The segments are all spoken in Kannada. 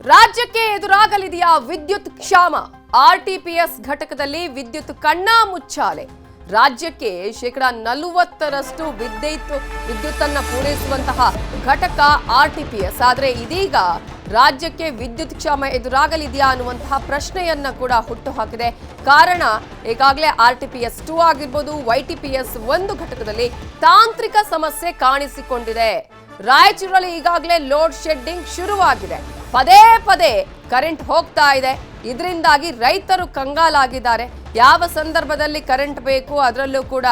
ರಾಜ್ಯಕ್ಕೆ ಎದುರಾಗಲಿದೆಯಾ ವಿದ್ಯುತ್ ಕ್ಷಾಮ? ಆರ್ಟಿಪಿಎಸ್ ಘಟಕದಲ್ಲಿ ವಿದ್ಯುತ್ ಕಣ್ಣಾ ಮುಚ್ಚಾಲೆ. ರಾಜ್ಯಕ್ಕೆ ಶೇಕಡಾ 40ರಷ್ಟು ವಿದ್ಯುತ್ತನ್ನು ಪೂರೈಸುವಂತಹ ಘಟಕ ಆರ್ಟಿಪಿಎಸ್. ಆದರೆ ಇದೀಗ ರಾಜ್ಯಕ್ಕೆ ವಿದ್ಯುತ್ ಕ್ಷಾಮ ಎದುರಾಗಲಿದೆಯಾ ಅನ್ನುವಂತಹ ಪ್ರಶ್ನೆಯನ್ನ ಕೂಡ ಹುಟ್ಟುಹಾಕಿದೆ. ಕಾರಣ ಈಗಾಗಲೇ ಆರ್ಟಿಪಿಎಸ್ 2 ಆಗಿರ್ಬೋದು, ವೈಟಿಪಿಎಸ್ 1 ಘಟಕದಲ್ಲಿ ತಾಂತ್ರಿಕ ಸಮಸ್ಯೆ ಕಾಣಿಸಿಕೊಂಡಿದೆ. ರಾಯಚೂರಲ್ಲಿ ಈಗಾಗಲೇ ಲೋಡ್ ಶೆಡ್ಡಿಂಗ್ ಶುರುವಾಗಿದೆ. ಪದೇ ಪದೇ ಕರೆಂಟ್ ಹೋಗ್ತಾ ಇದೆ. ಇದರಿಂದಾಗಿ ರೈತರು ಕಂಗಾಲಾಗಿದ್ದಾರೆ. ಯಾವ ಸಂದರ್ಭದಲ್ಲಿ ಕರೆಂಟ್ ಬೇಕು, ಅದರಲ್ಲೂ ಕೂಡ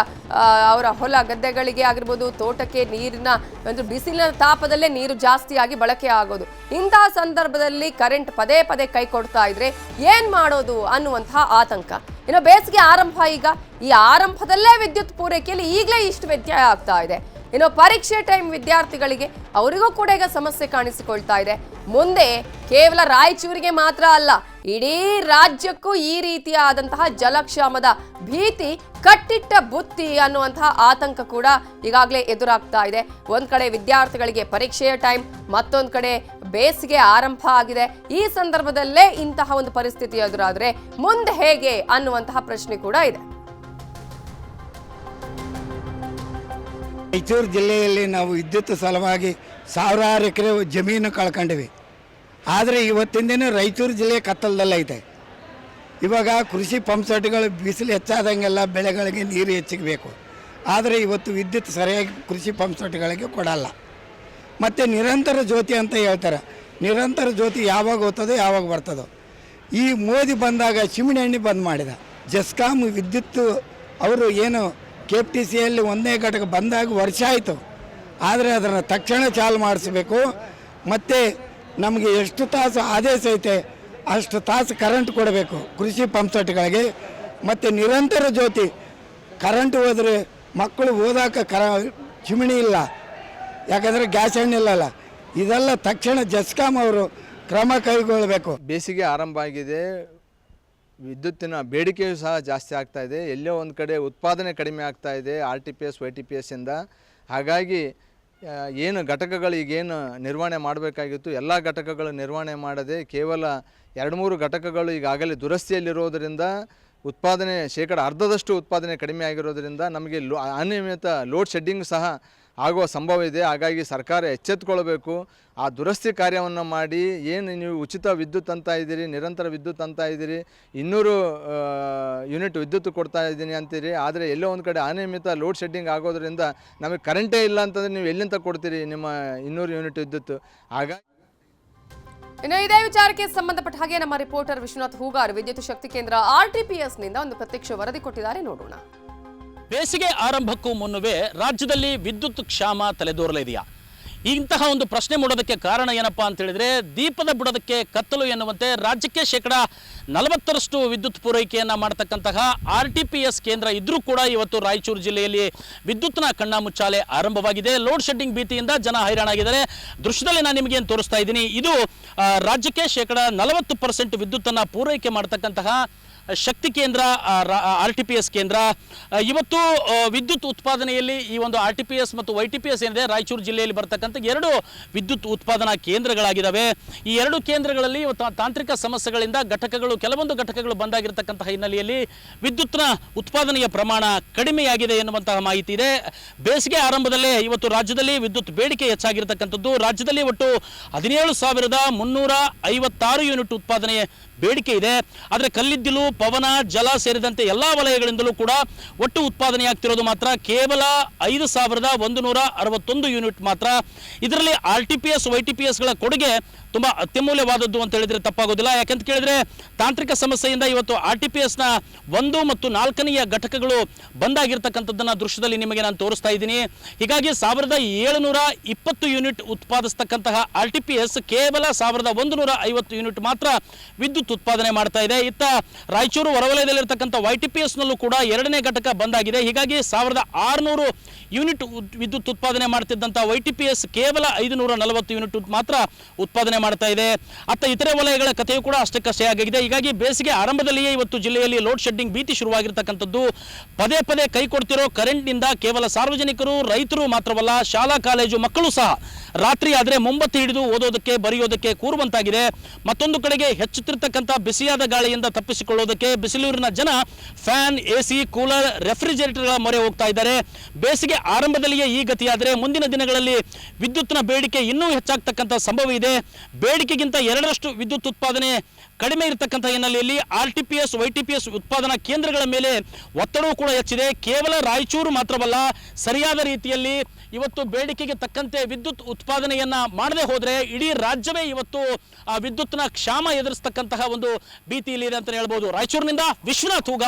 ಅವರ ಹೊಲ ಗದ್ದೆಗಳಿಗೆ ಆಗಿರ್ಬೋದು, ತೋಟಕ್ಕೆ ನೀರಿನ ಒಂದು ಬಿಸಿಲಿನ ತಾಪದಲ್ಲೇ ನೀರು ಜಾಸ್ತಿಯಾಗಿ ಬಳಕೆ ಆಗೋದು. ಇಂತಹ ಸಂದರ್ಭದಲ್ಲಿ ಕರೆಂಟ್ ಪದೇ ಪದೇ ಕೈ ಕೊಡ್ತಾ ಇದ್ರೆ ಏನ್ ಮಾಡೋದು ಅನ್ನುವಂತಹ ಆತಂಕ. ಇನ್ನು ಬೇಸಿಗೆ ಆರಂಭ. ಈಗ ಈ ಆರಂಭದಲ್ಲೇ ವಿದ್ಯುತ್ ಪೂರೈಕೆಯಲ್ಲಿ ಈಗಲೇ ಇಷ್ಟು ವ್ಯತ್ಯಯ ಆಗ್ತಾ ಇದೆ. ಇನ್ನು ಪರೀಕ್ಷೆ ಟೈಮ್ ವಿದ್ಯಾರ್ಥಿಗಳಿಗೆ ಅವರಿಗೂ ಕೂಡ ಈಗ ಸಮಸ್ಯೆ ಕಾಣಿಸಿಕೊಳ್ತಾ ಇದೆ. ಮುಂದೆ ಕೇವಲ ರಾಯಚೂರಿಗೆ ಮಾತ್ರ ಅಲ್ಲ, ಇಡೀ ರಾಜ್ಯಕ್ಕೂ ಈ ರೀತಿಯಾದಂತಹ ಜಲಕ್ಷಾಮದ ಭೀತಿ ಕಟ್ಟಿಟ್ಟ ಬುತ್ತಿ ಅನ್ನುವಂತಹ ಆತಂಕ ಕೂಡ ಈಗಾಗಲೇ ಎದುರಾಗ್ತಾ ಇದೆ. ಒಂದ್ ಕಡೆ ವಿದ್ಯಾರ್ಥಿಗಳಿಗೆ ಪರೀಕ್ಷೆಯ ಟೈಮ್, ಮತ್ತೊಂದು ಕಡೆ ಬೇಸಿಗೆ ಆರಂಭ ಆಗಿದೆ. ಈ ಸಂದರ್ಭದಲ್ಲೇ ಇಂತಹ ಒಂದು ಪರಿಸ್ಥಿತಿ ಎದುರಾದ್ರೆ ಮುಂದೆ ಹೇಗೆ ಅನ್ನುವಂತಹ ಪ್ರಶ್ನೆ ಕೂಡ ಇದೆ. ರಾಯಚೂರು ಜಿಲ್ಲೆಯಲ್ಲಿ ನಾವು ವಿದ್ಯುತ್ ಸಲುವಾಗಿ ಸಾವಿರಾರು ಎಕರೆ ಜಮೀನು ಕಳ್ಕೊಂಡಿವಿ. ಆದರೆ ಇವತ್ತಿನ ದಿನ ರಾಯಚೂರು ಜಿಲ್ಲೆ ಕತ್ತಲದಲ್ಲೈತೆ. ಇವಾಗ ಕೃಷಿ ಪಂಪ್ ಸೆಟ್ಗಳು ಬಿಸಿಲು ಹೆಚ್ಚಾದಂಗೆಲ್ಲ ಬೆಳೆಗಳಿಗೆ ನೀರು ಹೆಚ್ಚಿಗೆ ಬೇಕು. ಆದರೆ ಇವತ್ತು ವಿದ್ಯುತ್ ಸರಿಯಾಗಿ ಕೃಷಿ ಪಂಪ್ ಸೆಟ್ಗಳಿಗೆ ಕೊಡಲ್ಲ. ಮತ್ತು ನಿರಂತರ ಜ್ಯೋತಿ ಅಂತ ಹೇಳ್ತಾರೆ. ನಿರಂತರ ಜ್ಯೋತಿ ಯಾವಾಗ ಹೋಗ್ತದೋ ಯಾವಾಗ ಬರ್ತದೋ. ಈ ಮೋದಿ ಬಂದಾಗ ಚಿಮಣಿ ಎಣ್ಣೆ ಬಂದ್ ಮಾಡಿದ. ಜೆಸ್ಕಾಮ್ ವಿದ್ಯುತ್ ಅವರು ಏನು KFTCಯಲ್ಲಿ 1ನೇ ಘಟಕ ಬಂದಾಗ ವರ್ಷ ಆಯಿತು. ಆದರೆ ಅದನ್ನು ತಕ್ಷಣ ಚಾಲು ಮಾಡಿಸ್ಬೇಕು. ಮತ್ತು ನಮಗೆ ಎಷ್ಟು ತಾಸು ಆದೇಶ ಐತೆ ಅಷ್ಟು ತಾಸು ಕರೆಂಟ್ ಕೊಡಬೇಕು ಕೃಷಿ ಪಂಪ್ ಸೆಟ್ಗಳಿಗೆ. ಮತ್ತು ನಿರಂತರ ಜ್ಯೋತಿ ಕರೆಂಟ್ ಹೋದರೆ ಮಕ್ಕಳು ಓದಾಕ ಚಿಮಣಿ ಇಲ್ಲ, ಯಾಕಂದರೆ ಗ್ಯಾಸ್ ಎಣ್ಣೆ ಇಲ್ಲಲ್ಲ. ಇದೆಲ್ಲ ತಕ್ಷಣ ಜೆಸ್ಕಾಮ್ ಅವರು ಕ್ರಮ ಕೈಗೊಳ್ಳಬೇಕು. ಬೇಸಿಗೆ ಆರಂಭ ಆಗಿದೆ. ವಿದ್ಯುತ್ತಿನ ಬೇಡಿಕೆಯೂ ಸಹ ಜಾಸ್ತಿ ಆಗ್ತಾ ಇದೆ. ಎಲ್ಲೋ ಒಂದು ಕಡೆ ಉತ್ಪಾದನೆ ಕಡಿಮೆ ಆಗ್ತಾ ಇದೆ RTPS YTPS ಇಂದ. ಹಾಗಾಗಿ ಏನು ಘಟಕಗಳು ಈಗೇನು ನಿರ್ವಹಣೆ ಮಾಡಬೇಕಾಗಿತ್ತು ಎಲ್ಲ ಘಟಕಗಳು ನಿರ್ವಹಣೆ ಮಾಡದೆ ಕೇವಲ 2-3 ಘಟಕಗಳು ಈಗಾಗಲೇ ದುರಸ್ತಿಯಲ್ಲಿರೋದರಿಂದ ಉತ್ಪಾದನೆ ಶೇಕಡ ಅರ್ಧದಷ್ಟು ಉತ್ಪಾದನೆ ಕಡಿಮೆ ಆಗಿರೋದರಿಂದ ನಮಗೆ ಅನಿಯಮಿತ ಲೋಡ್ ಶೆಡ್ಡಿಂಗ್ ಸಹ ಆಗುವ ಸಂಭವ ಇದೆ. ಹಾಗಾಗಿ ಸರ್ಕಾರ ಎಚ್ಚೆತ್ತುಕೊಳ್ಬೇಕು. ಆ ದುರಸ್ತಿ ಕಾರ್ಯವನ್ನು ಮಾಡಿ ಏನು ನೀವು ಉಚಿತ ವಿದ್ಯುತ್ ಅಂತ ಇದ್ದೀರಿ, ನಿರಂತರ ವಿದ್ಯುತ್ ಅಂತ ಇದ್ದೀರಿ, 200 ಯೂನಿಟ್ ವಿದ್ಯುತ್ ಕೊಡ್ತಾ ಇದ್ದೀನಿ ಅಂತೀರಿ. ಆದರೆ ಎಲ್ಲೋ ಒಂದು ಕಡೆ ಅನಿಯಮಿತ ಲೋಡ್ ಶೆಡ್ಡಿಂಗ್ ಆಗೋದ್ರಿಂದ ನಮಗೆ ಕರೆಂಟೇ ಇಲ್ಲ ಅಂತಂದರೆ ನೀವು ಎಲ್ಲಿಂದ ಕೊಡ್ತೀರಿ ನಿಮ್ಮ 200 ಯೂನಿಟ್ ವಿದ್ಯುತ್? ಹಾಗಾಗಿ ಇನ್ನು ಇದೇ ವಿಚಾರಕ್ಕೆ ಸಂಬಂಧಪಟ್ಟ ಹಾಗೆ ನಮ್ಮ ರಿಪೋರ್ಟರ್ ವಿಶ್ವನಾಥ್ ಹೂಗಾರ್ ವಿದ್ಯುತ್ ಶಕ್ತಿ ಕೇಂದ್ರ RTPS ನಿಂದ ಒಂದು ಪ್ರತ್ಯಕ್ಷ ವರದಿ ಕೊಟ್ಟಿದ್ದಾರೆ, ನೋಡೋಣ. ಬೇಸಿಗೆ ಆರಂಭಕ್ಕೂ ಮುನ್ನವೇ ರಾಜ್ಯದಲ್ಲಿ ವಿದ್ಯುತ್ ಕ್ಷಾಮ ತಲೆದೋರಲಿದೆಯಾ? ಇಂತಹ ಒಂದು ಪ್ರಶ್ನೆ ಮೂಡೋದಕ್ಕೆ ಕಾರಣ ಏನಪ್ಪಾ ಅಂತ ಹೇಳಿದ್ರೆ, ದೀಪದ ಬುಡದಕ್ಕೆ ಕತ್ತಲು ಎನ್ನುವಂತೆ ರಾಜ್ಯಕ್ಕೆ ಶೇಕಡಾ 40ರಷ್ಟು ವಿದ್ಯುತ್ ಪೂರೈಕೆಯನ್ನು ಮಾಡತಕ್ಕಂತಹ RTPS ಕೇಂದ್ರ ಇದ್ರೂ ಕೂಡ ಇವತ್ತು ರಾಯಚೂರು ಜಿಲ್ಲೆಯಲ್ಲಿ ವಿದ್ಯುತ್ನ ಕಣ್ಣಾಮುಚ್ಚಾಲೆ ಆರಂಭವಾಗಿದೆ. ಲೋಡ್ ಶೆಡ್ಡಿಂಗ್ ಭೀತಿಯಿಂದ ಜನ ಹೈರಾಣಾಗಿದ್ದಾರೆ. ದೃಶ್ಯದಲ್ಲಿ ನಾನು ನಿಮಗೆ ಏನು ತೋರಿಸ್ತಾ ಇದ್ದೀನಿ, ಇದು ರಾಜ್ಯಕ್ಕೆ ಶೇಕಡಾ 40% ವಿದ್ಯುತ್ತನ್ನು ಪೂರೈಕೆ ಮಾಡತಕ್ಕಂತಹ ಶಕ್ತಿ ಕೇಂದ್ರ RTPS ಕೇಂದ್ರ. ಇವತ್ತು ವಿದ್ಯುತ್ ಉತ್ಪಾದನೆಯಲ್ಲಿ ಈ ಒಂದು RTPS ಮತ್ತು YTPS ಏನಿದೆ ರಾಯಚೂರು ಜಿಲ್ಲೆಯಲ್ಲಿ ಬರ್ತಕ್ಕಂಥ 2 ವಿದ್ಯುತ್ ಉತ್ಪಾದನಾ ಕೇಂದ್ರಗಳಾಗಿದ್ದಾವೆ. ಈ 2 ಕೇಂದ್ರಗಳಲ್ಲಿ ತಾಂತ್ರಿಕ ಸಮಸ್ಯೆಗಳಿಂದ ಕೆಲವೊಂದು ಘಟಕಗಳು ಬಂದಾಗಿರ್ತಕ್ಕಂತಹ ಹಿನ್ನೆಲೆಯಲ್ಲಿ ವಿದ್ಯುತ್ನ ಉತ್ಪಾದನೆಯ ಪ್ರಮಾಣ ಕಡಿಮೆಯಾಗಿದೆ ಎನ್ನುವಂತಹ ಮಾಹಿತಿ ಇದೆ. ಬೇಸಿಗೆ ಆರಂಭದಲ್ಲೇ ಇವತ್ತು ರಾಜ್ಯದಲ್ಲಿ ವಿದ್ಯುತ್ ಬೇಡಿಕೆ ಹೆಚ್ಚಾಗಿರ್ತಕ್ಕಂಥದ್ದು. ರಾಜ್ಯದಲ್ಲಿ ಒಟ್ಟು 17,356 ಯೂನಿಟ್ ಉತ್ಪಾದನೆ ಬೇಡಿಕೆ ಇದೆ. ಆದರೆ ಕಲ್ಲಿದ್ದಿಲು, ಪವನ, ಜಲ ಸೇರಿದಂತೆ ಎಲ್ಲ ವಲಯಗಳಿಂದಲೂ ಕೂಡ ಒಟ್ಟು ಉತ್ಪಾದನೆಯಾಗ್ತಿರೋದು ಮಾತ್ರ ಕೇವಲ 5,161 ಯೂನಿಟ್ ಮಾತ್ರ. ಇದರಲ್ಲಿ RTPS YTPSಗಳ ಕೊಡುಗೆ ತುಂಬ ಅತ್ಯಮೂಲ್ಯವಾದದ್ದು ಅಂತ ಹೇಳಿದ್ರೆ ತಪ್ಪಾಗೋದಿಲ್ಲ. ಯಾಕಂತ ಕೇಳಿದ್ರೆ ತಾಂತ್ರಿಕ ಸಮಸ್ಯೆಯಿಂದ ಇವತ್ತು RTPSನ 1 ಮತ್ತು 4ನೇ ಘಟಕಗಳು ಬಂದಾಗಿರ್ತಕ್ಕಂಥದ್ದನ್ನು ದೃಶ್ಯದಲ್ಲಿ ನಿಮಗೆ ನಾನು ತೋರಿಸ್ತಾ ಇದ್ದೀನಿ. ಹೀಗಾಗಿ 1,720 ಯೂನಿಟ್ ಉತ್ಪಾದಿಸ್ತಕ್ಕಂತಹ RTPS ಕೇವಲ 1,150 ಯೂನಿಟ್ ಮಾತ್ರ ವಿದ್ಯುತ್ ಉತ್ಪಾದನೆ ಮಾಡ್ತಾ ಇದೆ. ಇತ್ತ ರಾಯಚೂರು ಹೊರವಲಯದಲ್ಲಿರ್ತಕ್ಕಂಥ YTPSನಲ್ಲೂ ಕೂಡ 2ನೇ ಘಟಕ ಬಂದಾಗಿದೆ. ಹೀಗಾಗಿ 1,600 ಯೂನಿಟ್ ವಿದ್ಯುತ್ ಉತ್ಪಾದನೆ ಮಾಡ್ತಿದ್ದಂಥ YTPS ಕೇವಲ 540 ಯೂನಿಟ್ ಮಾತ್ರ ಉತ್ಪಾದನೆ ಮಾಡ್ತಾ ಇದೆ. ಅತ್ತ ಇತರೆ ವಲಯಗಳ ಕಥೆಯೂ ಕೂಡ ಅಷ್ಟಕ್ಕಷ್ಟೇ ಆಗಿದೆ. ಹೀಗಾಗಿ ಬೇಸಿಗೆ ಆರಂಭದಲ್ಲಿಯೇ ಇವತ್ತು ಜಿಲ್ಲೆಯಲ್ಲಿ ಲೋಡ್ ಶೆಡ್ಡಿಂಗ್ ಭೀತಿ ಶುರುವಾಗಿರ್ತಕ್ಕಂಥದ್ದು. ಪದೇ ಪದೇ ಕೈ ಕೊಡ್ತಿರೋ ಕರೆಂಟ್ನಿಂದ ಕೇವಲ ಸಾರ್ವಜನಿಕರು, ರೈತರು ಮಾತ್ರವಲ್ಲ, ಶಾಲಾ ಕಾಲೇಜು ಮಕ್ಕಳು ಸಹ ರಾತ್ರಿ ಆದರೆ ಮೊಂಬತ್ತಿ ಹಿಡಿದು ಓದೋದಕ್ಕೆ ಬರೆಯೋದಕ್ಕೆ ಕೂರುವಂತಾಗಿದೆ. ಮತ್ತೊಂದು ಕಡೆಗೆ ಹೆಚ್ಚುತ್ತಿರ್ತಕ್ಕಂಥ ಬಿಸಿಯಾದ ಗಾಳಿಯಿಂದ ತಪ್ಪಿಸಿಕೊಳ್ಳೋದಕ್ಕೆ ಬಿಸಿಲೂರಿನ ಜನ ಫ್ಯಾನ್, AC, ಕೂಲರ್, ರೆಫ್ರಿಜರೇಟರ್ಗಳ ಮೊರೆ ಹೋಗ್ತಾ ಇದ್ದಾರೆ. ಬೇಸಿಗೆ ಆರಂಭದಲ್ಲಿಯೇ ಈ ಗತಿಯಾದರೆ ಮುಂದಿನ ದಿನಗಳಲ್ಲಿ ವಿದ್ಯುತ್ನ ಬೇಡಿಕೆ ಇನ್ನೂ ಹೆಚ್ಚಾಗ್ತಕ್ಕಂಥ ಸಂಭವ ಇದೆ. ಬೇಡಿಕೆಗಿಂತ 2ರಷ್ಟು ವಿದ್ಯುತ್ ಉತ್ಪಾದನೆ ಕಡಿಮೆ ಇರತಕ್ಕಂಥ ಹಿನ್ನೆಲೆಯಲ್ಲಿ RTPS, YTPS ಉತ್ಪಾದನಾ ಕೇಂದ್ರಗಳ ಮೇಲೆ ಒತ್ತಡವೂ ಕೂಡ ಹೆಚ್ಚಿದೆ. ಕೇವಲ ರಾಯಚೂರು ಮಾತ್ರವಲ್ಲ, ಸರಿಯಾದ ರೀತಿಯಲ್ಲಿ ಇವತ್ತು ಬೇಡಿಕೆಗೆ ತಕ್ಕಂತೆ ವಿದ್ಯುತ್ ಉತ್ಪಾದನೆಯನ್ನ ಮಾಡದೆ ಹೋದರೆ ಇಡೀ ರಾಜ್ಯವೇ ಇವತ್ತು ವಿದ್ಯುತ್ನ ಕ್ಷಾಮ ಎದುರಿಸ್ತಕ್ಕಂತಹ ಒಂದು ಭೀತಿಯಲ್ಲಿ ಇದೆ ಅಂತ ಹೇಳ್ಬೋದು. ರಾಯಚೂರಿನಿಂದ ವಿಶ್ವನಾಥ್ ಹೂಗಾರ್.